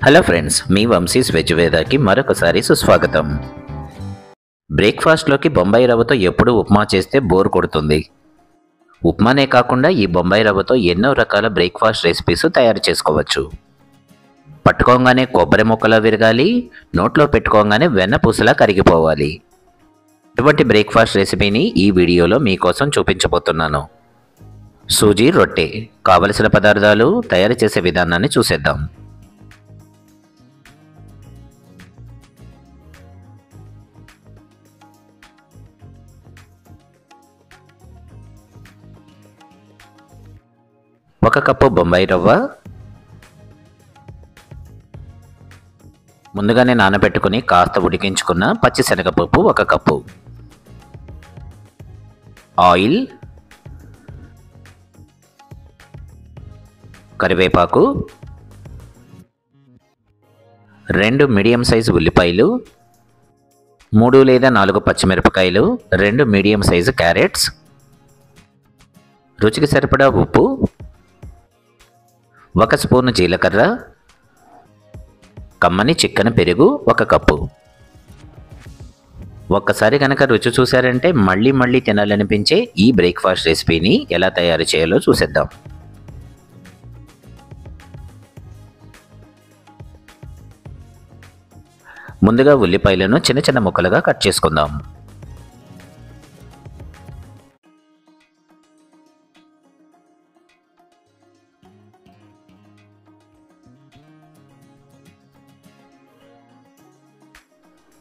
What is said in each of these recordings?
Hello friends, మీ Vamshi's veg వేదాకి మరొకసారి సుస్వాగతం. బ్రేక్ఫాస్ట్లోకి బొంబాయి రవ్వతో ఎప్పుడూ ఉప్మా చేస్తే బోర్ కొడుతుంది. ఉప్మానే కాకుండా ఈ బొంబాయి రవ్వతో ఎన్నో రకాల బ్రేక్ఫాస్ట్ రెసిపీస్ తయారు చేసుకోవచ్చు. పట్టుకోగానే కొబ్బరి ముక్కలా విరగాలి, నోట్లో పెట్టుకోగానే వెన్నపూసలా కరిగిపోవాలి. ఇటువంటి బ్రేక్ఫాస్ట్ రెసిపీని ఈ వీడియోలో మీకోసం చూపించబోతున్నాను. సూజీ రొట్టె. కావలసిన పదార్థాలు, తయారు చేసే విధానాన్ని చూసేద్దాం. ఒక కప్పు బొంబాయి రవ్వ, ముందుగానే నానబెట్టుకుని కాస్త ఉడికించుకున్న పచ్చిశనగపప్పు 1 కప్పు, ఆయిల్, కరివేపాకు, 2 మీడియం సైజు ఉల్లిపాయలు, 3 లేదా 4 పచ్చిమిరపకాయలు, 2 మీడియం సైజు క్యారెట్స్, రుచికి సరిపడా ఉప్పు, 1 స్పూను జీలకర్ర, కమ్మని చిక్కని పెరుగు 1 కప్పు. ఒక్కసారి కనుక రుచి చూశారంటే మళ్ళీ మళ్ళీ తినాలనిపించే ఈ బ్రేక్ఫాస్ట్ రెసిపీని ఎలా తయారు చేయాలో చూసేద్దాం. ముందుగా ఉల్లిపాయలను చిన్న చిన్న ముక్కలుగా కట్ చేసుకుందాం.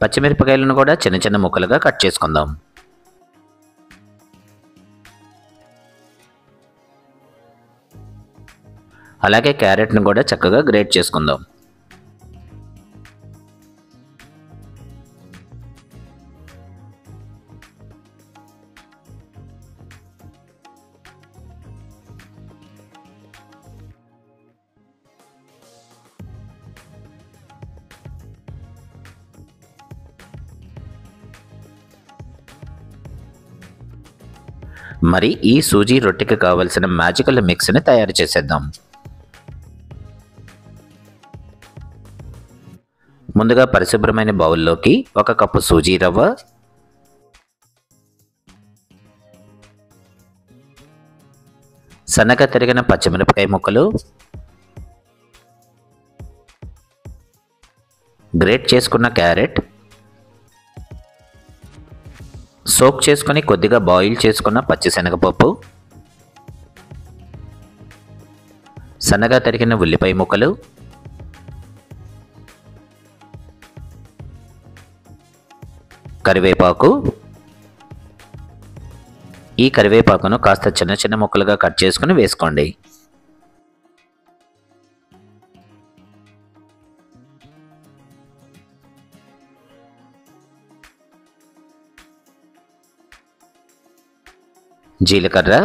పచ్చిమిరపకాయలను కూడా చిన్న చిన్న ముక్కలుగా కట్ చేసుకుందాం. అలాగే క్యారెట్ను కూడా చక్కగా గ్రేట్ చేసుకుందాం. మరి ఈ సూజీ రొట్టెకి కావలసిన మ్యాజికల్ మిక్స్ని తయారు చేసేద్దాం. ముందుగా పరిశుభ్రమైన బౌల్లోకి 1 కప్పు సూజీ రవ్వ, సన్నగా తరిగిన పచ్చిమిరపకాయ ముక్కలు, గ్రేట్ చేసుకున్న క్యారెట్, సోక్ చేసుకుని కొద్దిగా బాయిల్ చేసుకున్న పచ్చిశనగపప్పు, సన్నగా తరిగిన ఉల్లిపాయ ముక్కలు, కరివేపాకు. ఈ కరివేపాకును కాస్త చిన్న చిన్న ముక్కలుగా కట్ చేసుకుని వేసుకోండి. జీలకర్ర,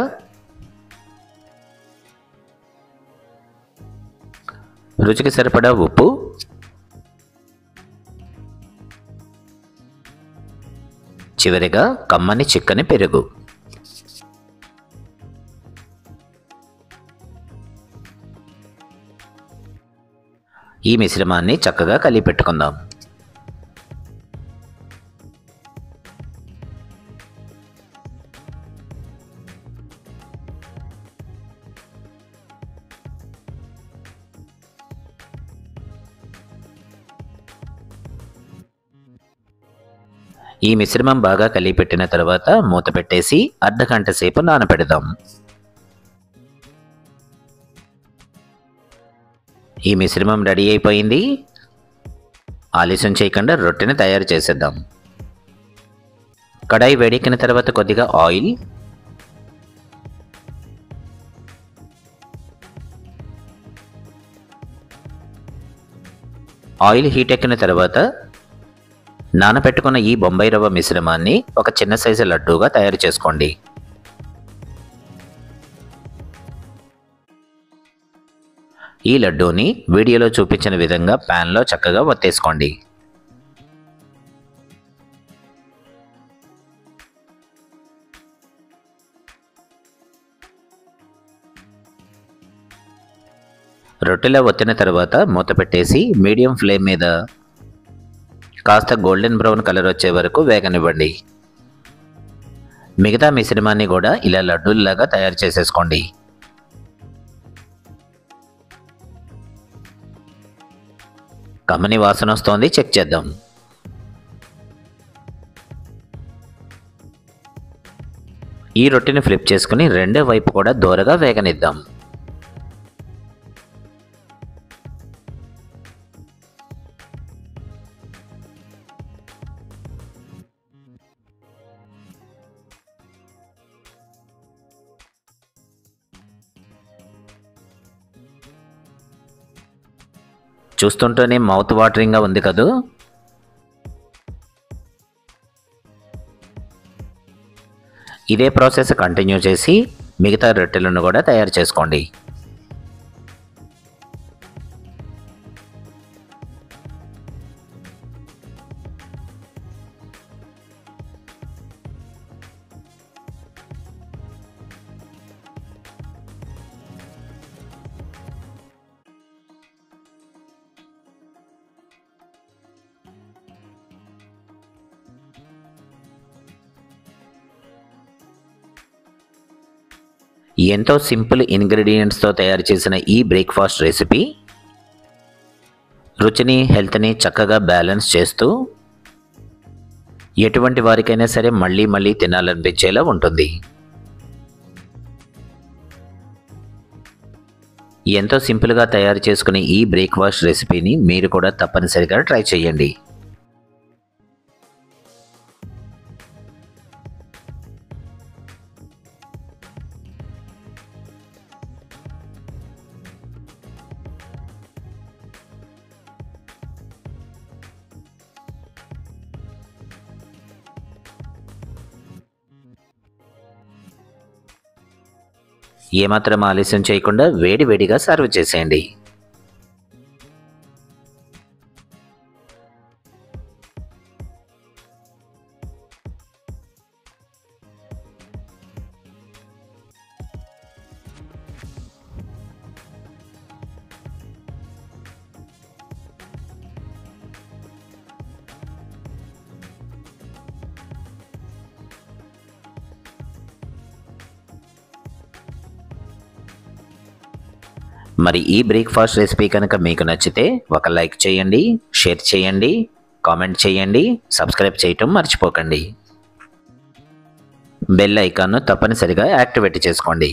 రుచికి సరిపడా ఉప్పు, చివరిగా కమ్మని చిక్కని పెరుగు. ఈ మిశ్రమాన్ని చక్కగా కలిపి పెట్టుకుందాం. ఈ మిశ్రమం బాగా కలిపెట్టిన తర్వాత మూత పెట్టేసి అర్ధగంట సేపు నానబెడదాం. ఈ మిశ్రమం రెడీ అయిపోయింది. ఆలస్యం చేయకుండా రొట్టెని తయారు చేసేద్దాం. కడాయి వేడెక్కిన తర్వాత కొద్దిగా ఆయిల్, ఆయిల్ హీట్ ఎక్కిన తర్వాత నానబెట్టుకున్న ఈ బొంబాయి రవ్వ మిశ్రమాన్ని ఒక చిన్న సైజు లడ్డూగా తయారు చేసుకోండి. ఈ లడ్డూని వీడియోలో చూపించిన విధంగా ప్యాన్లో చక్కగా ఒత్తేసుకోండి. రొట్టెలా ఒత్తిన తర్వాత మూత పెట్టేసి మీడియం ఫ్లేమ్ మీద కాస్త గోల్డెన్ బ్రౌన్ కలర్ వచ్చే వరకు వేగనివ్వండి. మిగతా మిశ్రమాన్ని కూడా ఇలా లడ్డూల్లాగా తయారు చేసేసుకోండి. కమ్మని వాసన వస్తోంది, చెక్ చేద్దాం. ఈ రొట్టెని ఫ్లిప్ చేసుకుని రెండో వైపు కూడా దోరగా వేగనిద్దాం. చూస్తుంటేనే మౌత్ వాటరింగ్గా ఉంది కదూ. ఇదే ప్రాసెస్ కంటిన్యూ చేసి మిగతా రొట్టెలను కూడా తయారు చేసుకోండి. ఎంతో సింపుల్ ఇంగ్రీడియంట్స్తో తయారు చేసిన ఈ బ్రేక్ఫాస్ట్ రెసిపీ రుచిని, హెల్త్ని చక్కగా బ్యాలెన్స్ చేస్తూ ఎటువంటి వారికైనా సరే మళ్ళీ మళ్ళీ తినాలనిపించేలా ఉంటుంది. ఎంతో సింపుల్గా తయారు చేసుకునే ఈ బ్రేక్ఫాస్ట్ రెసిపీని మీరు కూడా తప్పనిసరిగా ట్రై చేయండి. ఏమాత్రం ఆలస్యం చేయకుండా వేడివేడిగా సర్వ్ చేసేయండి. మరి ఈ బ్రేక్ఫాస్ట్ రెసిపీ కనుక మీకు నచ్చితే ఒక లైక్ చేయండి, షేర్ చేయండి, కామెంట్ చేయండి, సబ్స్క్రైబ్ చేయటం మర్చిపోకండి. బెల్ ఐకాన్ను తప్పనిసరిగా యాక్టివేట్ చేసుకోండి.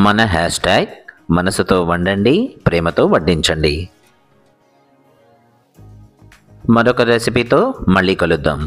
మన హ్యాష్ట్యాగ్ మనసుతో వండండి, ప్రేమతో వడ్డించండి. మరొక రెసిపీతో మళ్ళీ కలుద్దాం.